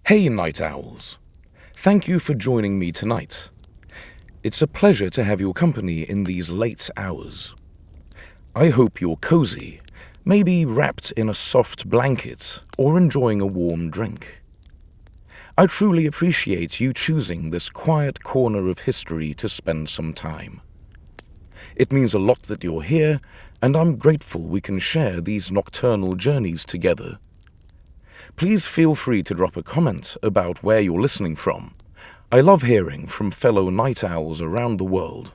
Hey, night owls. Thank you for joining me tonight. It's a pleasure to have your company in these late hours. I hope you're cozy, maybe wrapped in a soft blanket or enjoying a warm drink. I truly appreciate you choosing this quiet corner of history to spend some time. It means a lot that you're here, and I'm grateful we can share these nocturnal journeys together. Please feel free to drop a comment about where you're listening from. I love hearing from fellow night owls around the world.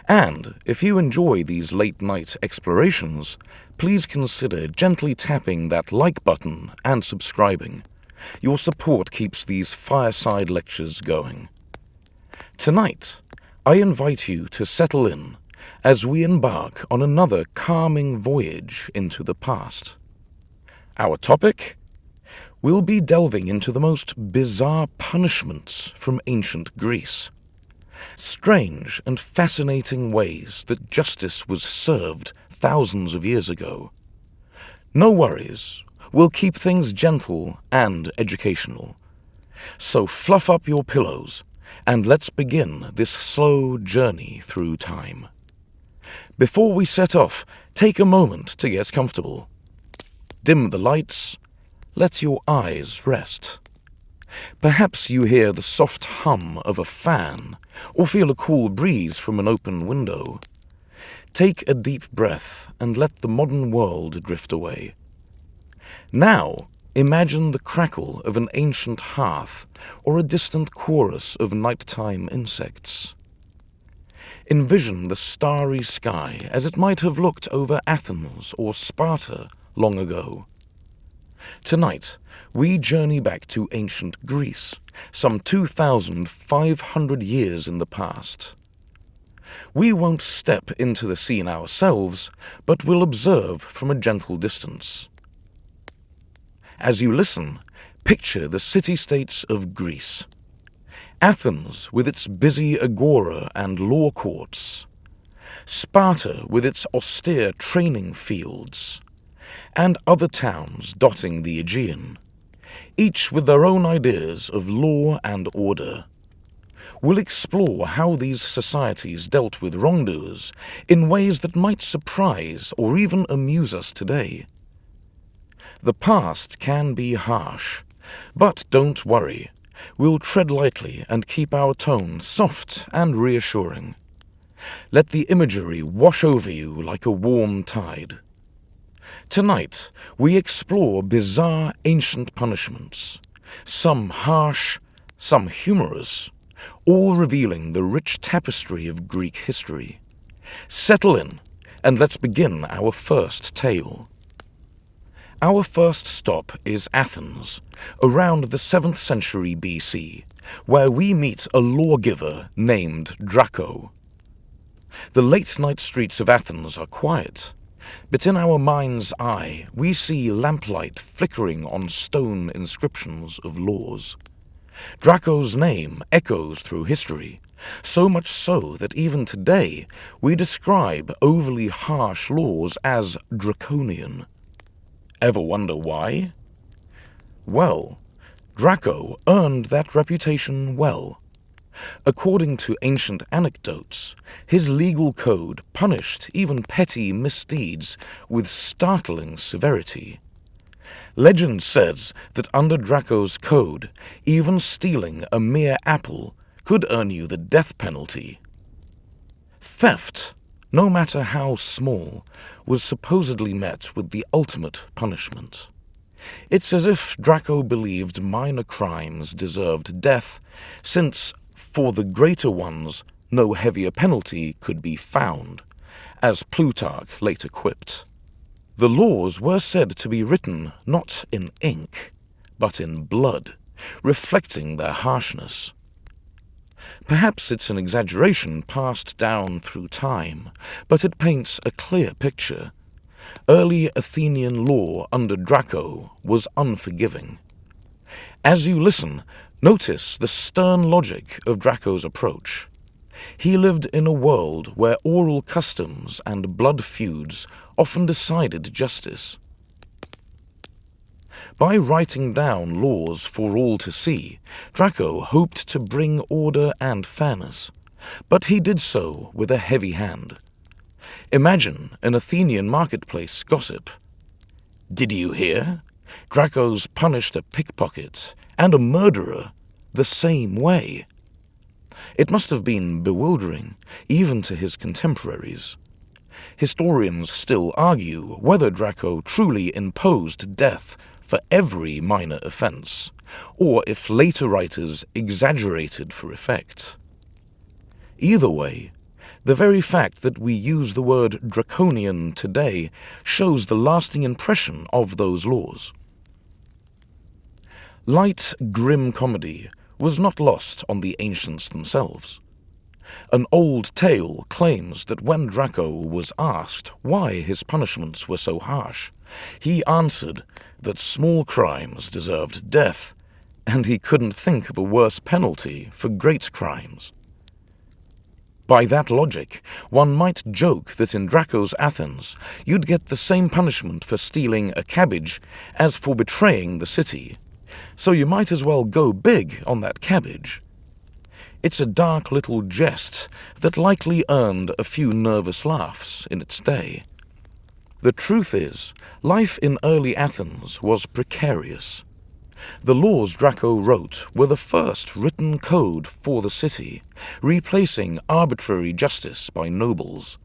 And if you enjoy these late-night explorations, please consider gently tapping that like button and subscribing. Your support keeps these fireside lectures going. Tonight, I invite you to settle in as we embark on another calming voyage into the past. Our topic? We'll be delving into the most bizarre punishments from ancient Greece. Strange and fascinating ways that justice was served thousands of years ago. No worries, we'll keep things gentle and educational. So fluff up your pillows, and let's begin this slow journey through time. Before we set off, take a moment to get comfortable. Dim the lights. Let your eyes rest. Perhaps you hear the soft hum of a fan or feel a cool breeze from an open window. Take a deep breath and let the modern world drift away. Now, imagine the crackle of an ancient hearth or a distant chorus of nighttime insects. Envision the starry sky as it might have looked over Athens or Sparta long ago. Tonight, we journey back to ancient Greece, some 2,500 years in the past. We won't step into the scene ourselves, but will observe from a gentle distance. As you listen, picture the city-states of Greece. Athens with its busy agora and law courts. Sparta with its austere training fields. And other towns dotting the Aegean, each with their own ideas of law and order. We'll explore how these societies dealt with wrongdoers in ways that might surprise or even amuse us today. The past can be harsh, but don't worry. We'll tread lightly and keep our tone soft and reassuring. Let the imagery wash over you like a warm tide. Tonight, we explore bizarre ancient punishments, some harsh, some humorous, all revealing the rich tapestry of Greek history. Settle in, and let's begin our first tale. Our first stop is Athens, around the 7th century BC, where we meet a lawgiver named Draco. The late-night streets of Athens are quiet, but in our mind's eye we see lamplight flickering on stone inscriptions of laws. Draco's name echoes through history, so much so that even today we describe overly harsh laws as draconian. Ever wonder why? Well, Draco earned that reputation well. According to ancient anecdotes, his legal code punished even petty misdeeds with startling severity. Legend says that under Draco's code, even stealing a mere apple could earn you the death penalty. Theft, no matter how small, was supposedly met with the ultimate punishment. It's as if Draco believed minor crimes deserved death, since for the greater ones, no heavier penalty could be found, as Plutarch later quipped. The laws were said to be written not in ink, but in blood, reflecting their harshness. Perhaps it's an exaggeration passed down through time, but it paints a clear picture. Early Athenian law under Draco was unforgiving. As you listen, notice the stern logic of Draco's approach. He lived in a world where oral customs and blood feuds often decided justice. By writing down laws for all to see, Draco hoped to bring order and fairness, but he did so with a heavy hand. Imagine an Athenian marketplace gossip. "Did you hear? Draco's punished a pickpocket and a murderer the same way." It must have been bewildering, even to his contemporaries. Historians still argue whether Draco truly imposed death for every minor offense, or if later writers exaggerated for effect. Either way, the very fact that we use the word draconian today shows the lasting impression of those laws. Light, grim comedy was not lost on the ancients themselves. An old tale claims that when Draco was asked why his punishments were so harsh, he answered that small crimes deserved death, and he couldn't think of a worse penalty for great crimes. By that logic, one might joke that in Draco's Athens you'd get the same punishment for stealing a cabbage as for betraying the city, so you might as well go big on that cabbage. It's a dark little jest that likely earned a few nervous laughs in its day. The truth is, life in early Athens was precarious. The laws Draco wrote were the first written code for the city, replacing arbitrary justice by nobles.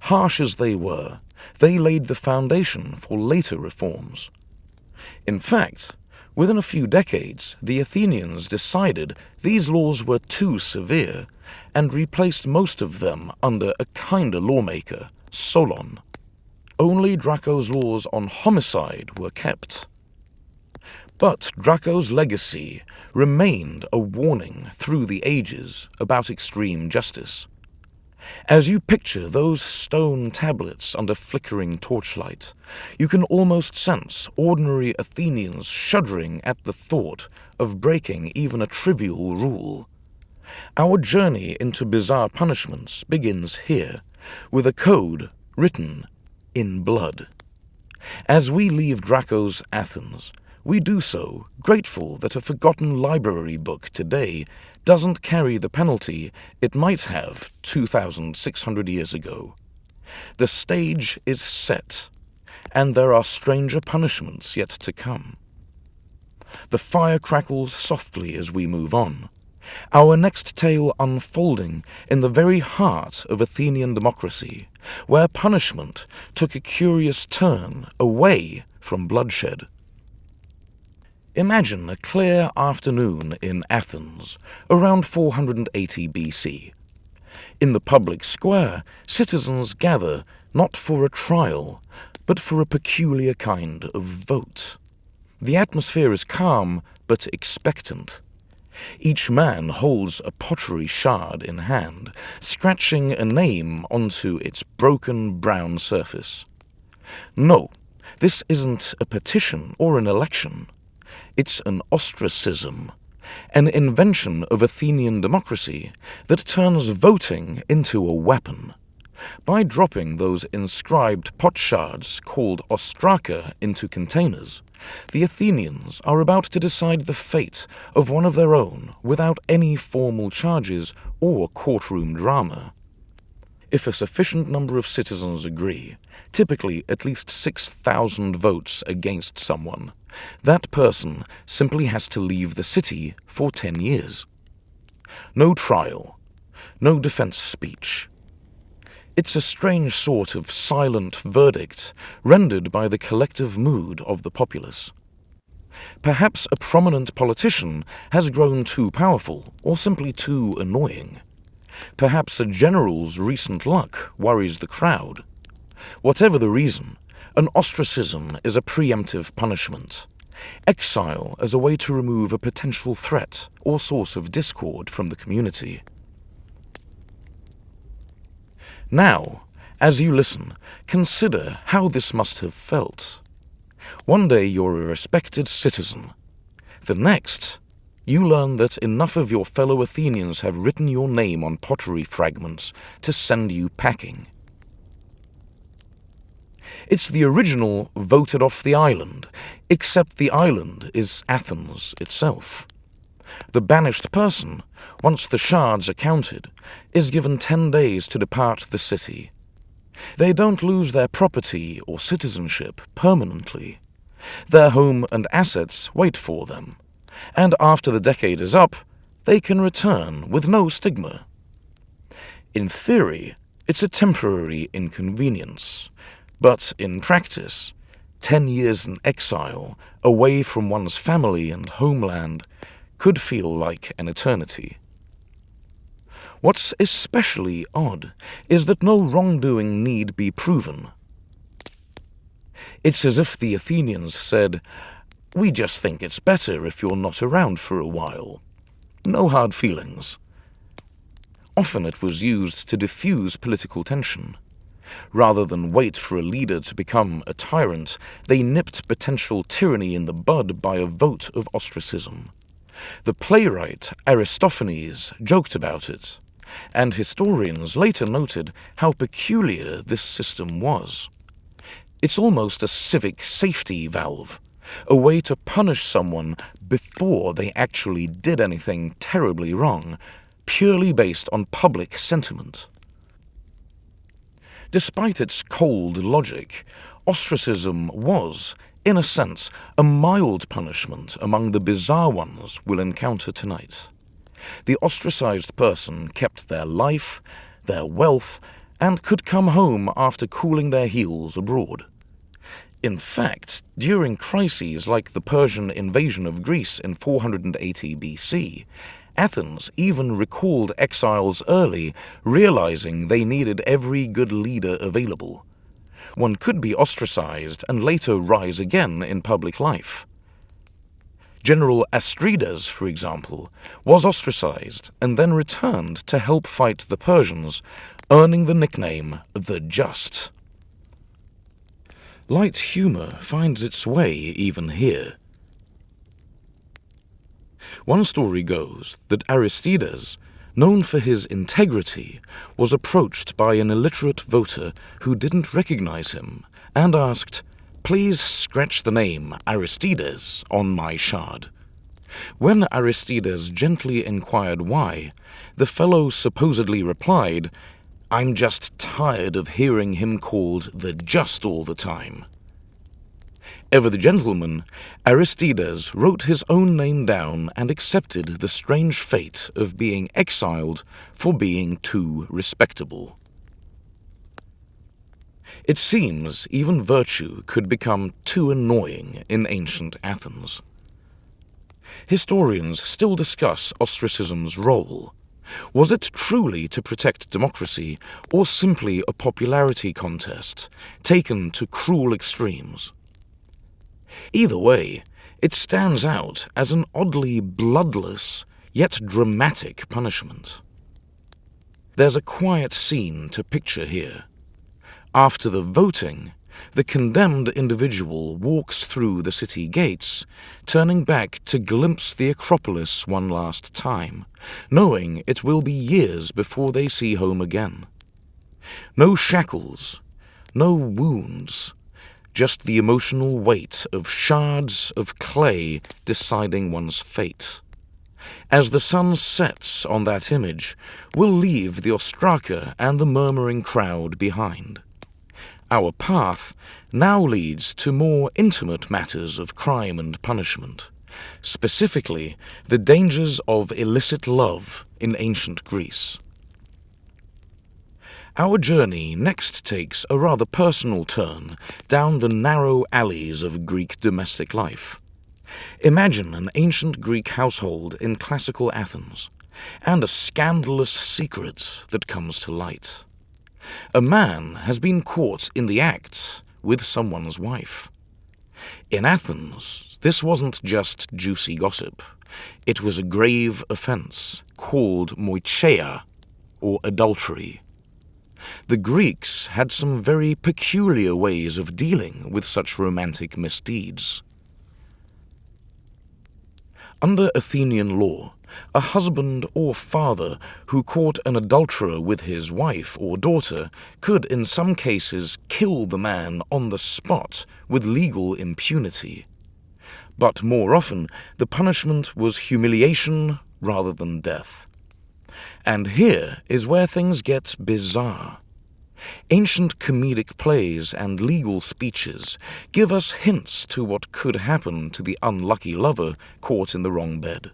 Harsh as they were, they laid the foundation for later reforms. In fact, within a few decades, the Athenians decided these laws were too severe and replaced most of them under a kinder lawmaker, Solon. Only Draco's laws on homicide were kept. But Draco's legacy remained a warning through the ages about extreme justice. As you picture those stone tablets under flickering torchlight, you can almost sense ordinary Athenians shuddering at the thought of breaking even a trivial rule. Our journey into bizarre punishments begins here, with a code written in blood. As we leave Draco's Athens, we do so grateful that a forgotten library book today doesn't carry the penalty it might have 2,600 years ago. The stage is set, and there are stranger punishments yet to come. The fire crackles softly as we move on, our next tale unfolding in the very heart of Athenian democracy, where punishment took a curious turn away from bloodshed. Imagine a clear afternoon in Athens, around 480 BC. In the public square, citizens gather not for a trial, but for a peculiar kind of vote. The atmosphere is calm, but expectant. Each man holds a pottery shard in hand, scratching a name onto its broken brown surface. No, this isn't a petition or an election. It's an ostracism, an invention of Athenian democracy that turns voting into a weapon. By dropping those inscribed potsherds called ostraka into containers, the Athenians are about to decide the fate of one of their own without any formal charges or courtroom drama. If a sufficient number of citizens agree, typically at least 6,000 votes against someone, that person simply has to leave the city for 10 years. No trial, no defense speech. It's a strange sort of silent verdict rendered by the collective mood of the populace. Perhaps a prominent politician has grown too powerful or simply too annoying. Perhaps a general's recent luck worries the crowd. Whatever the reason, an ostracism is a preemptive punishment. Exile as a way to remove a potential threat or source of discord from the community. Now, as you listen, consider how this must have felt. One day you're a respected citizen. The next, you learn that enough of your fellow Athenians have written your name on pottery fragments to send you packing. It's the original voted off the island, except the island is Athens itself. The banished person, once the shards are counted, is given 10 days to depart the city. They don't lose their property or citizenship permanently. Their home and assets wait for them, and after the decade is up, they can return with no stigma. In theory, it's a temporary inconvenience, but in practice, 10 years in exile, away from one's family and homeland, could feel like an eternity. What's especially odd is that no wrongdoing need be proven. It's as if the Athenians said, "We just think it's better if you're not around for a while. No hard feelings." Often it was used to diffuse political tension. Rather than wait for a leader to become a tyrant, they nipped potential tyranny in the bud by a vote of ostracism. The playwright Aristophanes joked about it, and historians later noted how peculiar this system was. It's almost a civic safety valve, a way to punish someone before they actually did anything terribly wrong, purely based on public sentiment. Despite its cold logic, ostracism was, in a sense, a mild punishment among the bizarre ones we'll encounter tonight. The ostracized person kept their life, their wealth, and could come home after cooling their heels abroad. In fact, during crises like the Persian invasion of Greece in 480 BC, Athens even recalled exiles early, realizing they needed every good leader available. One could be ostracized and later rise again in public life. General Astrides, for example, was ostracized and then returned to help fight the Persians, earning the nickname the Just. Light humor finds its way even here. One story goes that Aristides, known for his integrity, was approached by an illiterate voter who didn't recognize him and asked, "Please scratch the name Aristides on my shard." When Aristides gently inquired why, the fellow supposedly replied, "I'm just tired of hearing him called the Just all the time." Ever the gentleman, Aristides wrote his own name down and accepted the strange fate of being exiled for being too respectable. It seems even virtue could become too annoying in ancient Athens. Historians still discuss ostracism's role. Was it truly to protect democracy, or simply a popularity contest, taken to cruel extremes? Either way, it stands out as an oddly bloodless, yet dramatic punishment. There's a quiet scene to picture here. After the voting, the condemned individual walks through the city gates, turning back to glimpse the Acropolis one last time, knowing it will be years before they see home again. No shackles, no wounds, just the emotional weight of shards of clay deciding one's fate. As the sun sets on that image, we'll leave the ostraka and the murmuring crowd behind. Our path now leads to more intimate matters of crime and punishment, specifically the dangers of illicit love in ancient Greece. Our journey next takes a rather personal turn down the narrow alleys of Greek domestic life. Imagine an ancient Greek household in classical Athens, and a scandalous secret that comes to light. A man has been caught in the act with someone's wife. In Athens, this wasn't just juicy gossip. It was a grave offense called moicheia, or adultery. The Greeks had some very peculiar ways of dealing with such romantic misdeeds. Under Athenian law, A husband or father who caught an adulterer with his wife or daughter could in some cases kill the man on the spot with legal impunity. But more often, the punishment was humiliation rather than death. And here is where things get bizarre. Ancient comedic plays and legal speeches give us hints to what could happen to the unlucky lover caught in the wrong bed.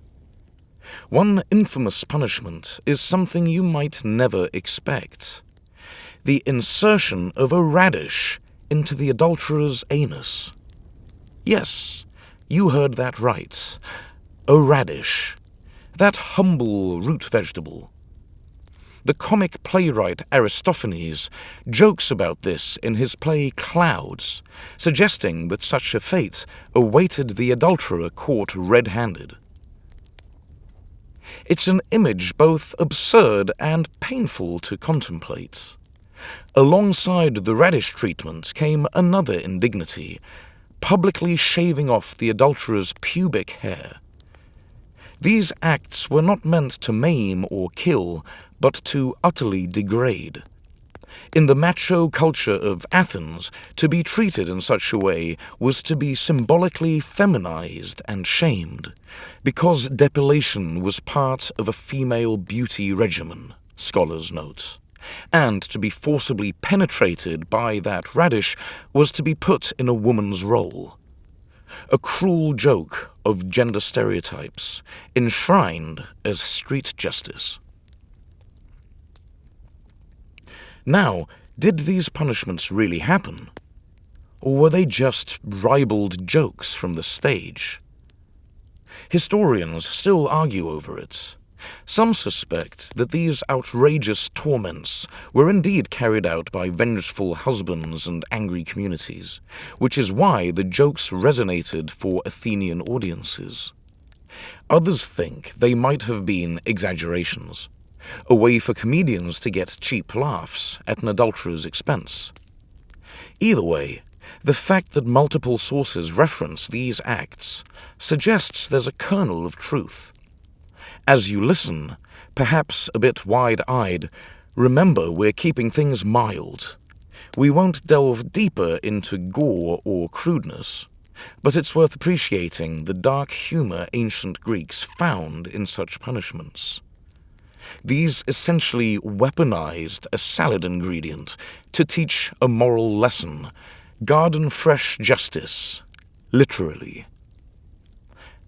One infamous punishment is something you might never expect: the insertion of a radish into the adulterer's anus. Yes, you heard that right. A radish. That humble root vegetable. The comic playwright Aristophanes jokes about this in his play Clouds, suggesting that such a fate awaited the adulterer caught red-handed. It's an image both absurd and painful to contemplate. Alongside the radish treatment came another indignity: publicly shaving off the adulterer's pubic hair. These acts were not meant to maim or kill, but to utterly degrade. In the macho culture of Athens, to be treated in such a way was to be symbolically feminized and shamed, because depilation was part of a female beauty regimen, scholars note, and to be forcibly penetrated by that radish was to be put in a woman's role. A cruel joke of gender stereotypes, enshrined as street justice. Now, did these punishments really happen? Or were they just ribald jokes from the stage? Historians still argue over it. Some suspect that these outrageous torments were indeed carried out by vengeful husbands and angry communities, which is why the jokes resonated for Athenian audiences. Others think they might have been exaggerations, a way for comedians to get cheap laughs at an adulterer's expense. Either way, the fact that multiple sources reference these acts suggests there's a kernel of truth. As you listen, perhaps a bit wide-eyed, remember we're keeping things mild. We won't delve deeper into gore or crudeness, but it's worth appreciating the dark humor ancient Greeks found in such punishments. These essentially weaponized a salad ingredient to teach a moral lesson, garden-fresh justice, literally.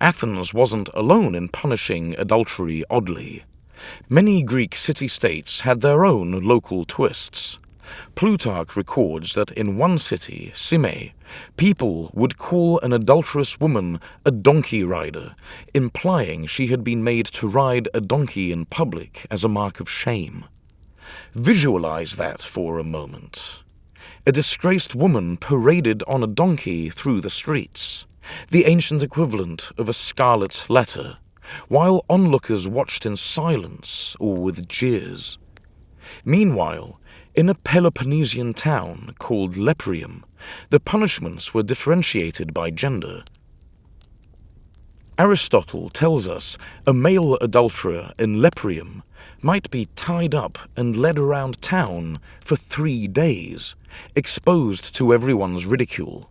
Athens wasn't alone in punishing adultery oddly. Many Greek city-states had their own local twists. Plutarch records that in one city, Cyme, people would call an adulterous woman a donkey rider, implying she had been made to ride a donkey in public as a mark of shame. Visualize that for a moment. A disgraced woman paraded on a donkey through the streets, the ancient equivalent of a scarlet letter, while onlookers watched in silence or with jeers. Meanwhile, in a Peloponnesian town called Leprium, the punishments were differentiated by gender. Aristotle tells us a male adulterer in Leprium might be tied up and led around town for 3 days, exposed to everyone's ridicule.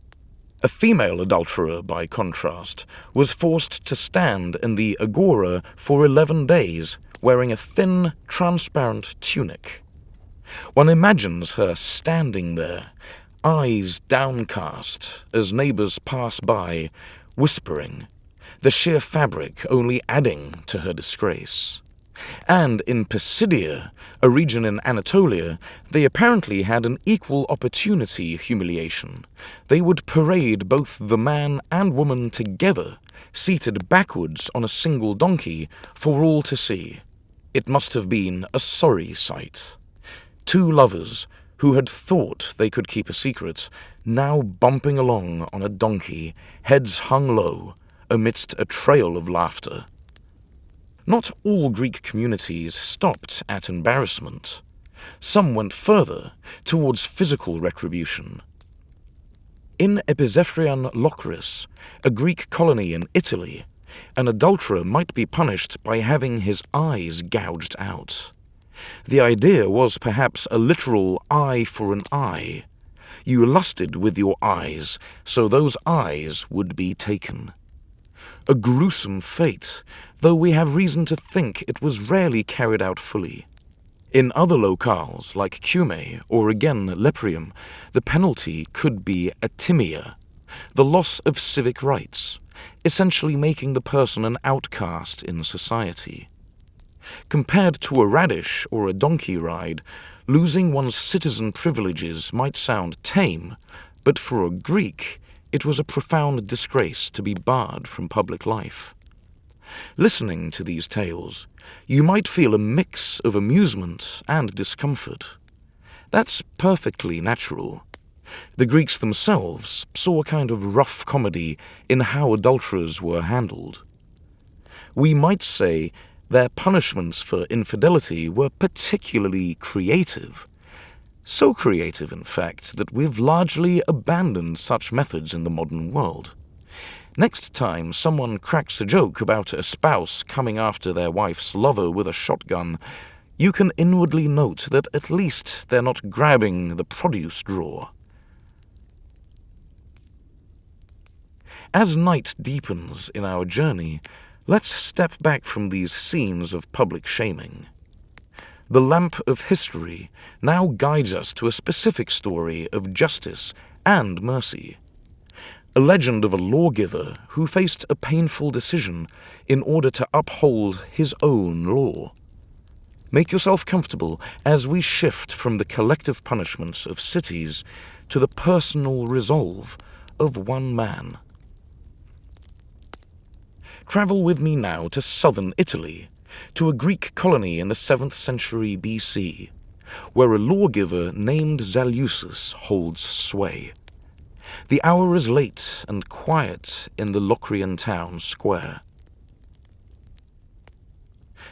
A female adulterer, by contrast, was forced to stand in the agora for 11 days, wearing a thin, transparent tunic. One imagines her standing there, eyes downcast, as neighbors pass by, whispering, the sheer fabric only adding to her disgrace. And in Pisidia, a region in Anatolia, they apparently had an equal opportunity humiliation. They would parade both the man and woman together, seated backwards on a single donkey, for all to see. It must have been a sorry sight. 2 lovers, who had thought they could keep a secret, now bumping along on a donkey, heads hung low, amidst a trail of laughter. Not all Greek communities stopped at embarrassment. Some went further, towards physical retribution. In Epizephrian Locris, a Greek colony in Italy, An adulterer might be punished by having his eyes gouged out. The idea was perhaps a literal eye for an eye. You lusted with your eyes, so those eyes would be taken. A gruesome fate, though we have reason to think it was rarely carried out fully. In other locales, like Cumae or again Leprium, the penalty could be atimia, the loss of civic rights, essentially making the person an outcast in society. Compared to a radish or a donkey ride, losing one's citizen privileges might sound tame, but for a Greek, it was a profound disgrace to be barred from public life. Listening to these tales, you might feel a mix of amusement and discomfort. That's perfectly natural. The Greeks themselves saw a kind of rough comedy in how adulterers were handled. We might say their punishments for infidelity were particularly creative. So creative, in fact, that we've largely abandoned such methods in the modern world. Next time someone cracks a joke about a spouse coming after their wife's lover with a shotgun, you can inwardly note that at least they're not grabbing the produce drawer. As night deepens in our journey, let's step back from these scenes of public shaming. The lamp of history now guides us to a specific story of justice and mercy. A legend of a lawgiver who faced a painful decision in order to uphold his own law. Make yourself comfortable as we shift from the collective punishments of cities to the personal resolve of one man. Travel with me now to southern Italy, to a Greek colony in the 7th century BC, where a lawgiver named Zaleucus holds sway. The hour is late and quiet in the Locrian town square.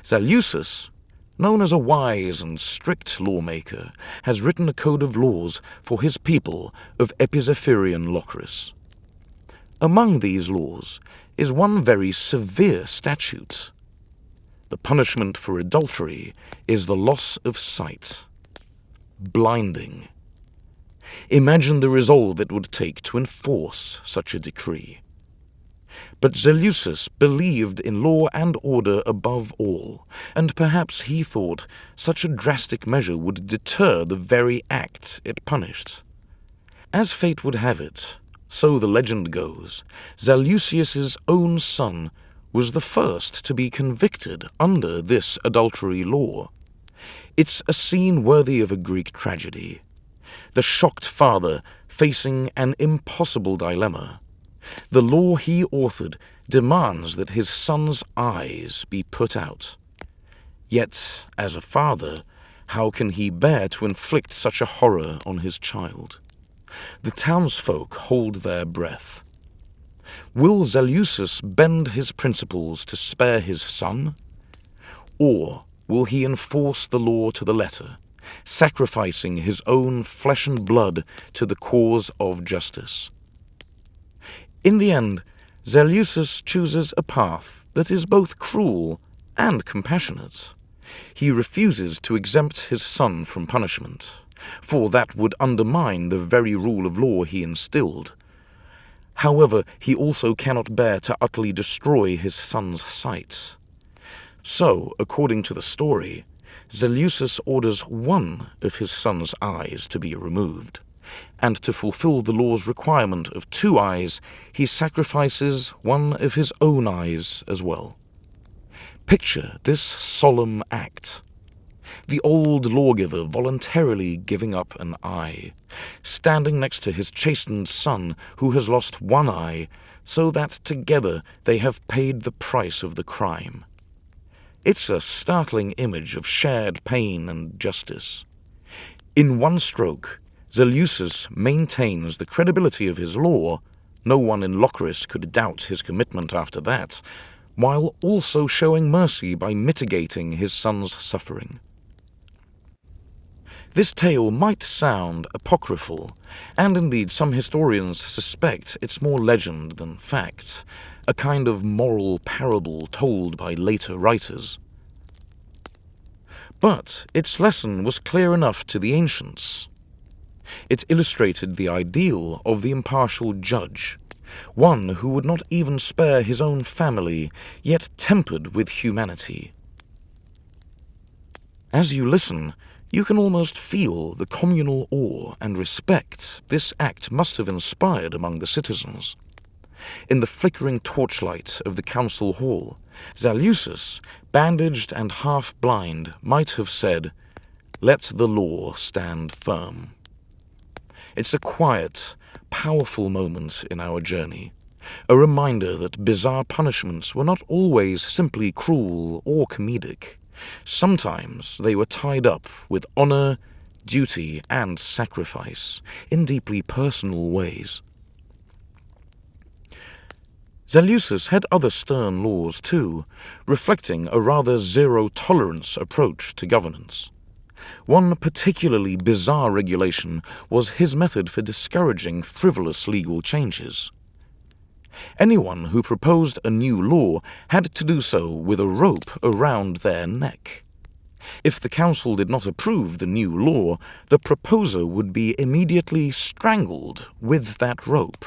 Zaleucus, known as a wise and strict lawmaker, has written a code of laws for his people of Epizephirian Locris. Among these laws is one very severe statute. The punishment for adultery is the loss of sight. Blinding. Imagine the resolve it would take to enforce such a decree. But Zaleucus believed in law and order above all, and perhaps he thought such a drastic measure would deter the very act it punished. As fate would have it, so the legend goes, Zaleucus's own son was the first to be convicted under this adultery law. It's a scene worthy of a Greek tragedy. The shocked father facing an impossible dilemma. The law he authored demands that his son's eyes be put out. Yet, as a father, how can he bear to inflict such a horror on his child? The townsfolk hold their breath. Will Zaleucus bend his principles to spare his son? Or will he enforce the law to the letter, sacrificing his own flesh and blood to the cause of justice? In the end, Zaleucus chooses a path that is both cruel and compassionate. He refuses to exempt his son from punishment, for that would undermine the very rule of law he instilled. However, he also cannot bear to utterly destroy his son's sight. So, according to the story, Zaleucus orders one of his son's eyes to be removed, and to fulfill the law's requirement of 2 eyes, he sacrifices one of his own eyes as well. Picture this solemn act. The old lawgiver voluntarily giving up an eye, standing next to his chastened son who has lost one eye, so that together they have paid the price of the crime. It's a startling image of shared pain and justice. In one stroke, Zaleucus maintains the credibility of his law, no one in Locris could doubt his commitment after that, while also showing mercy by mitigating his son's suffering. This tale might sound apocryphal, and indeed some historians suspect it's more legend than fact, a kind of moral parable told by later writers. But its lesson was clear enough to the ancients. It illustrated the ideal of the impartial judge, one who would not even spare his own family, yet tempered with humanity. As you listen, you can almost feel the communal awe and respect this act must have inspired among the citizens. In the flickering torchlight of the council hall, Zaleucus, bandaged and half-blind, might have said, "Let the law stand firm." It's a quiet, powerful moment in our journey, a reminder that bizarre punishments were not always simply cruel or comedic. Sometimes they were tied up with honor, duty, and sacrifice in deeply personal ways. Zaleucus had other stern laws too, reflecting a rather zero-tolerance approach to governance. One particularly bizarre regulation was his method for discouraging frivolous legal changes. Anyone who proposed a new law had to do so with a rope around their neck. If the council did not approve the new law, the proposer would be immediately strangled with that rope.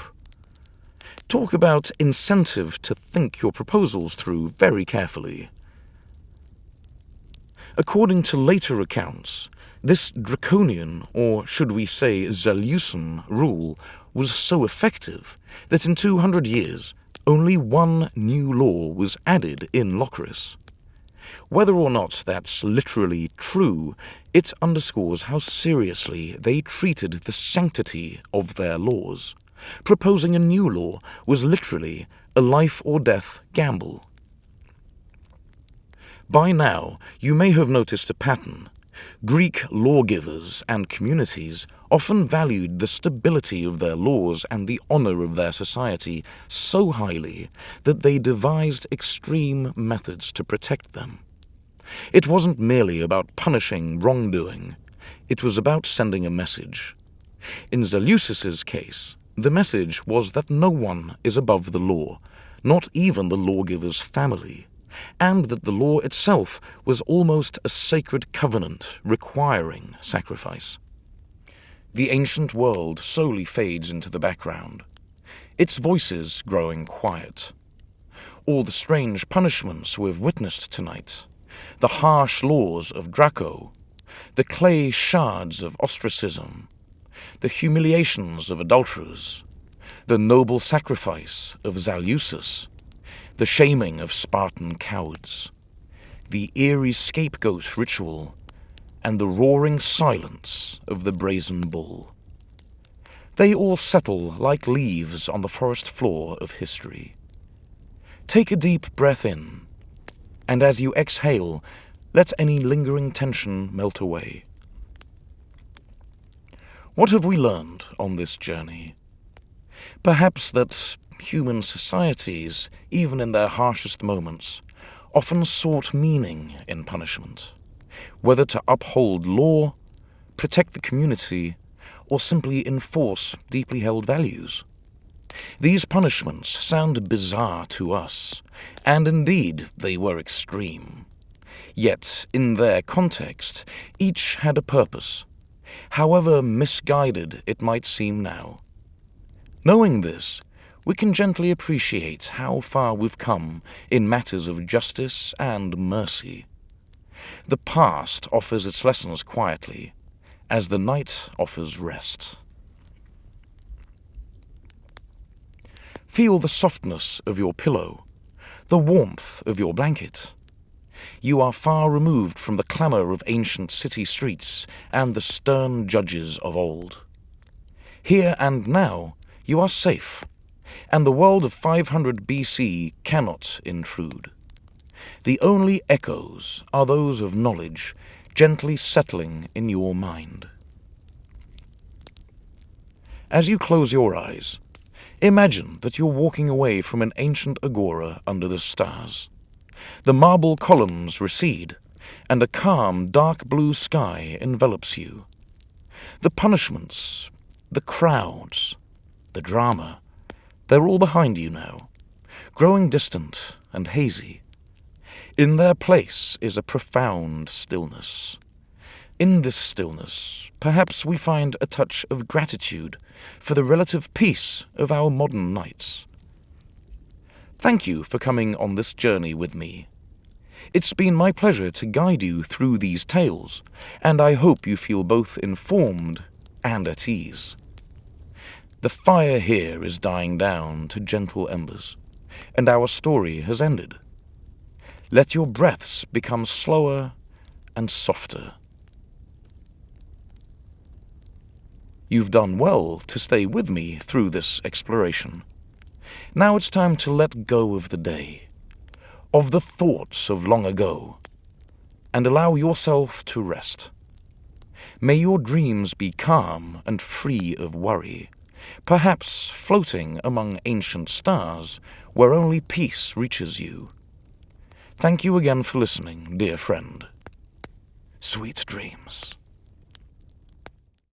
Talk about incentive to think your proposals through very carefully. According to later accounts, this draconian, or should we say Zaleucian, rule was so effective that in 200 years only one new law was added in Locris. Whether or not that's literally true, it underscores how seriously they treated the sanctity of their laws. Proposing a new law was literally a life-or-death gamble. By now, you may have noticed a pattern. Greek lawgivers and communities often valued the stability of their laws and the honor of their society so highly that they devised extreme methods to protect them. It wasn't merely about punishing wrongdoing. It was about sending a message. In Zaleucus's case, the message was that no one is above the law, not even the lawgiver's family, and that the law itself was almost a sacred covenant requiring sacrifice. The ancient world slowly fades into the background, its voices growing quiet. All the strange punishments we've witnessed tonight, the harsh laws of Draco, the clay shards of Ostracism, the humiliations of adulterers, the noble sacrifice of Zaleucus, the shaming of Spartan cowards, the eerie scapegoat ritual, and the roaring silence of the Brazen Bull. They all settle like leaves on the forest floor of history. Take a deep breath in, and as you exhale, let any lingering tension melt away. What have we learned on this journey? Perhaps that human societies, even in their harshest moments, often sought meaning in punishment, whether to uphold law, protect the community, or simply enforce deeply held values. These punishments sound bizarre to us, and indeed they were extreme. Yet, in their context, each had a purpose, however misguided it might seem now. Knowing this, we can gently appreciate how far we've come in matters of justice and mercy. The past offers its lessons quietly, as the night offers rest. Feel the softness of your pillow, the warmth of your blanket. You are far removed from the clamor of ancient city streets and the stern judges of old. Here and now, you are safe, and the world of 500 BC cannot intrude. The only echoes are those of knowledge gently settling in your mind. As you close your eyes, imagine that you're walking away from an ancient agora under the stars. The marble columns recede, and a calm, dark blue sky envelops you. The punishments, the crowds, the drama, they're all behind you now. growing distant and hazy. In their place is a profound stillness. In this stillness, perhaps we find a touch of gratitude for the relative peace of our modern nights. Thank you for coming on this journey with me. It's been my pleasure to guide you through these tales, and I hope you feel both informed and at ease. The fire here is dying down to gentle embers, and our story has ended. Let your breaths become slower and softer. You've done well to stay with me through this exploration. Now it's time to let go of the day, of the thoughts of long ago, and allow yourself to rest. May your dreams be calm and free of worry, perhaps floating among ancient stars where only peace reaches you. Thank you again for listening, dear friend. Sweet dreams.